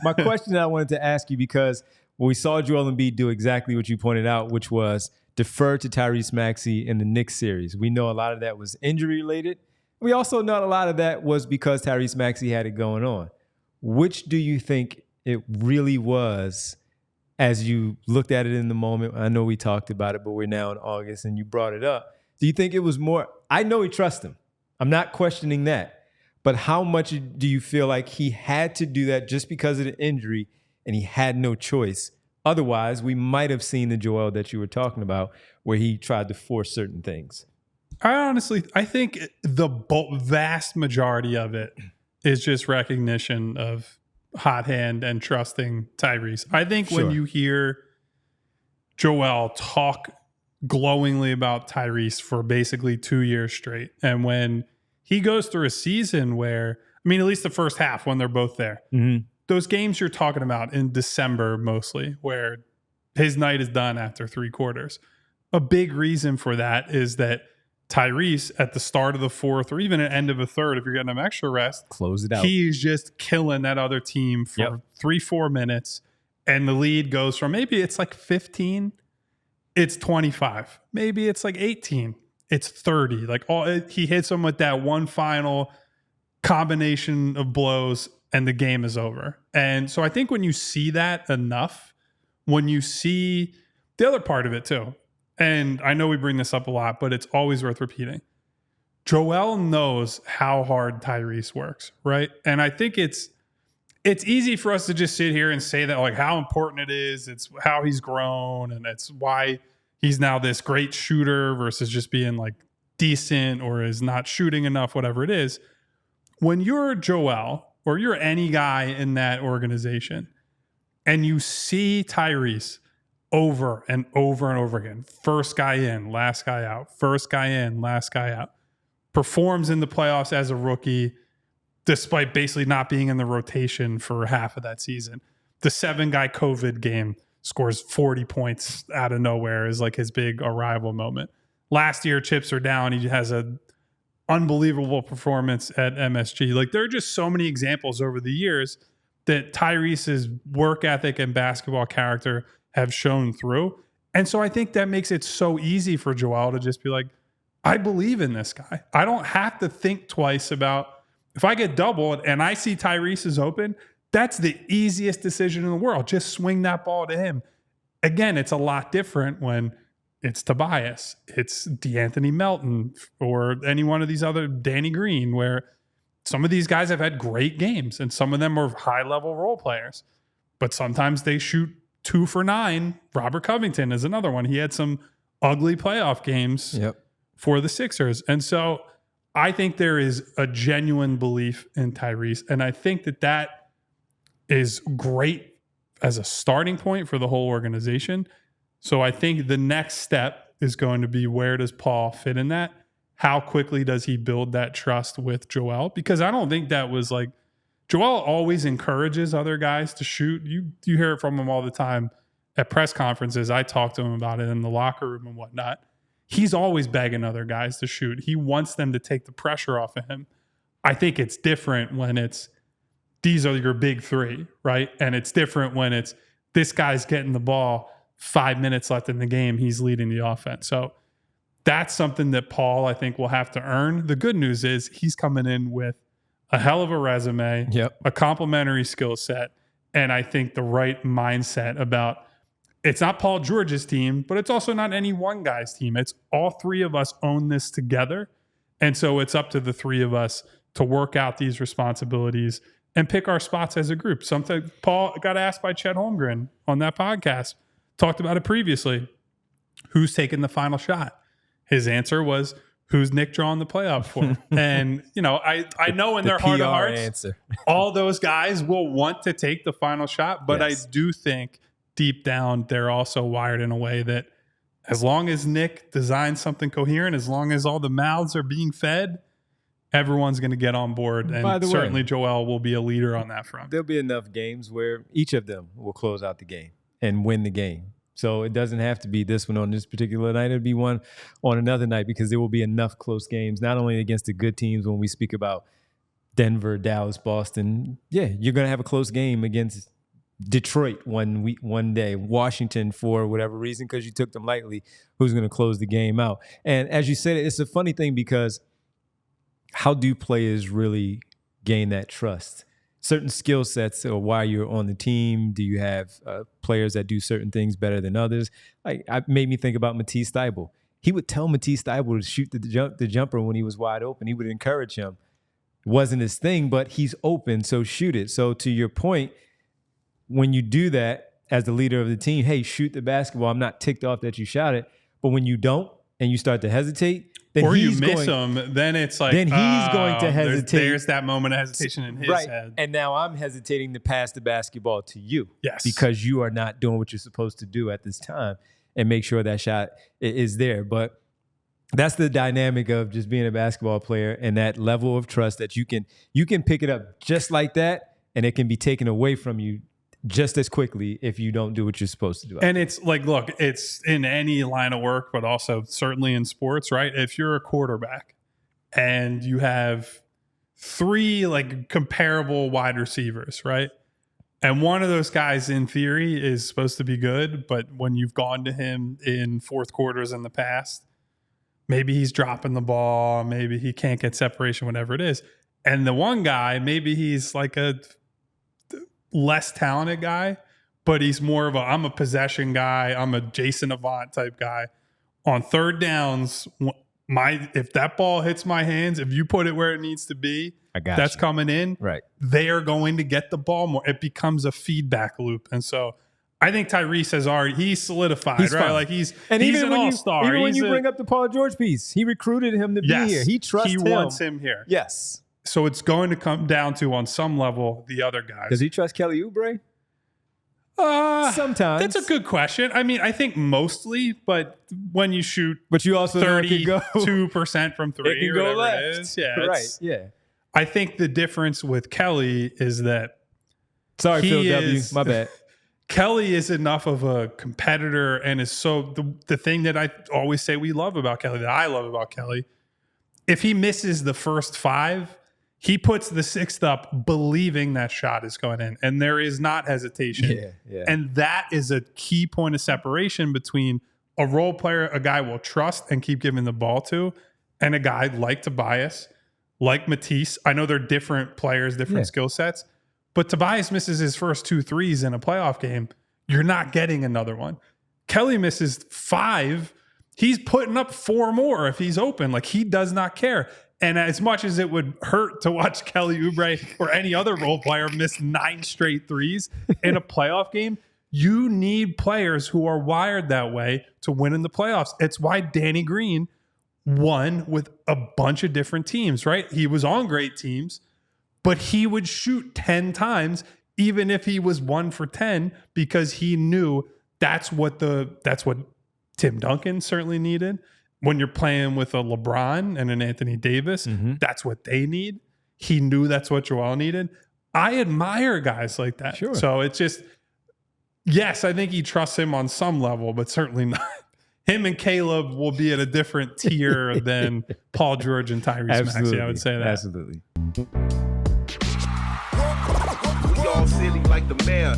My question that I wanted to ask you, because when we saw Joel Embiid do exactly what you pointed out, which was defer to Tyrese Maxey in the Knicks series. We know a lot of that was injury related. We also know a lot of that was because Tyrese Maxey had it going on. Which do you think it really was as you looked at it in the moment? I know we talked about it, but we're now in August and you brought it up. Do you think it was more, I know he trusts him. I'm not questioning that. But how much do you feel like he had to do that just because of the injury and he had no choice? Otherwise, we might have seen the Joel that you were talking about where he tried to force certain things. I think the vast majority of it is just recognition of hot hand and trusting Tyrese. I think when you hear Joel talk glowingly about Tyrese for basically 2 years straight, and when he goes through a season where, I mean, at least the first half when they're both there, those games you're talking about in December mostly, where his night is done after 3 quarters. A big reason for that is that Tyrese at the start of the fourth or even at the end of a third, if you're getting him extra rest, close it out. He's just killing that other team for 3-4 minutes. And the lead goes from maybe it's like 15, it's 25. Maybe it's like 18, it's 30. Like he hits them with that one final combination of blows and the game is over. And so I think when you see that enough, when you see the other part of it too, and I know we bring this up a lot, but it's always worth repeating. Joel knows how hard Tyrese works, right? And I think it's easy for us to just sit here and say that, like, how important it is. It's how he's grown, and it's why he's now this great shooter versus just being like decent or is not shooting enough, whatever it is. When you're Joel or you're any guy in that organization and you see Tyrese over and over and over again, first guy in, last guy out, first guy in, last guy out, performs in the playoffs as a rookie, despite basically not being in the rotation for half of that season. The 7-guy COVID game, scores 40 points out of nowhere, is like his big arrival moment. Last year, chips are down. He has an unbelievable performance at MSG. Like, there are just so many examples over the years that Tyrese's work ethic and basketball character have shown through. And so I think that makes it so easy for Joel to just be like, I believe in this guy. I don't have to think twice about, if I get doubled and I see Tyrese is open, that's the easiest decision in the world. Just swing that ball to him. Again, it's a lot different when it's Tobias, it's DeAnthony Melton, or any one of these other, Danny Green, where some of these guys have had great games and some of them are high-level role players. But sometimes they shoot 2 for 9. Robert Covington is another one. He had some ugly playoff games for the Sixers. And so I think there is a genuine belief in Tyrese. And I think that is great as a starting point for the whole organization. So I think the next step is going to be, where does Paul fit in that? How quickly does he build that trust with Joel? Because I don't think that was like, Joel always encourages other guys to shoot. You hear it from him all the time at press conferences. I talk to him about it in the locker room and whatnot. He's always begging other guys to shoot. He wants them to take the pressure off of him. I think it's different when it's, these are your big 3, right? And it's different when it's, this guy's getting the ball, 5 minutes left in the game, he's leading the offense. So that's something that Paul, I think, will have to earn. The good news is he's coming in with a hell of a resume, a complementary skill set, and I think the right mindset about, it's not Paul George's team, but it's also not any one guy's team. It's all 3 of us own this together. And so it's up to the 3 of us to work out these responsibilities and pick our spots as a group. Something Paul got asked by Chet Holmgren on that podcast, talked about it previously. Who's taking the final shot? His answer was, who's Nick drawing the playoff for? And, you know, I know in their heart of hearts, all those guys will want to take the final shot. But I do think deep down, they're also wired in a way that as long as Nick designs something coherent, as long as all the mouths are being fed, everyone's going to get on board. And certainly Joel will be a leader on that front. There'll be enough games where each of them will close out the game and win the game. So it doesn't have to be this one on this particular night. It'll be one on another night, because there will be enough close games, not only against the good teams when we speak about Denver, Dallas, Boston. Yeah, you're going to have a close game against Detroit one day, Washington for whatever reason, because you took them lightly, who's going to close the game out. And as you said, it's a funny thing because how do players really gain that trust? Certain skill sets or why you're on the team. Do you have players that do certain things better than others? Like, it made me think about Matisse Thybulle. He would tell Matisse Thybulle to shoot the jumper when he was wide open. He would encourage him. It wasn't his thing, but he's open, so shoot it. So to your point, when you do that as the leader of the team, hey, shoot the basketball. I'm not ticked off that you shot it. But when you don't and you start to hesitate, then or you miss him, then it's like, then he's going to hesitate. There's that moment of hesitation in his head. And now I'm hesitating to pass the basketball to you. Yes. Because you are not doing what you're supposed to do at this time and make sure that shot is there. But that's the dynamic of just being a basketball player and that level of trust that you can pick it up just like that, and it can be taken away from you just as quickly if you don't do what you're supposed to do. And it's like, look, it's in any line of work, but also certainly in sports, right? If you're a quarterback and you have 3 like comparable wide receivers, right? And one of those guys in theory is supposed to be good, but when you've gone to him in fourth quarters in the past, maybe he's dropping the ball, maybe he can't get separation, whatever it is. And the one guy, maybe he's like a less talented guy, but he's more of I'm a possession guy. I'm a Jason Avant type guy. On third downs, if that ball hits my hands, if you put it where it needs to be, that's coming in. Right. They are going to get the ball more. It becomes a feedback loop. And so I think Tyrese has he's solidified, right? Fine. Like he's an all-star. Even when you bring up the Paul George piece, he recruited him to be here. He trusts him. He wants him here. Yes. So it's going to come down to, on some level, the other guys. Does he trust Kelly Oubre? Sometimes. That's a good question. I mean, I think mostly, but when you shoot but you also 32% from 3 it can or go whatever left. it is. Yeah, right. Yeah. I think the difference with Kelly is that Phil W. My bad. Kelly is enough of a competitor and is so the thing that I always say we love about Kelly, that I love about Kelly, if he misses the first 5, he puts the 6th up believing that shot is going in, and there is not hesitation. Yeah. And that is a key point of separation between a role player a guy will trust and keep giving the ball to, and a guy like Tobias, like Matisse. I know they're different players, different skill sets, but Tobias misses his first 2 threes in a playoff game. You're not getting another one. Kelly misses 5. He's putting up 4 more if he's open. Like, he does not care. And as much as it would hurt to watch Kelly Oubre or any other role player miss 9 straight threes in a playoff game, you need players who are wired that way to win in the playoffs. It's why Danny Green won with a bunch of different teams, right? He was on great teams, but he would shoot 10 times even if he was 1 for 10 because he knew that's what Tim Duncan certainly needed. When you're playing with a LeBron and an Anthony Davis, that's what they need. He knew that's what Joel needed. I admire guys like that. Sure. So it's just, yes, I think he trusts him on some level, but certainly not. Him and Caleb will be at a different tier than Paul George and Tyrese Maxey. I would say that. Absolutely. We all silly like the mayor.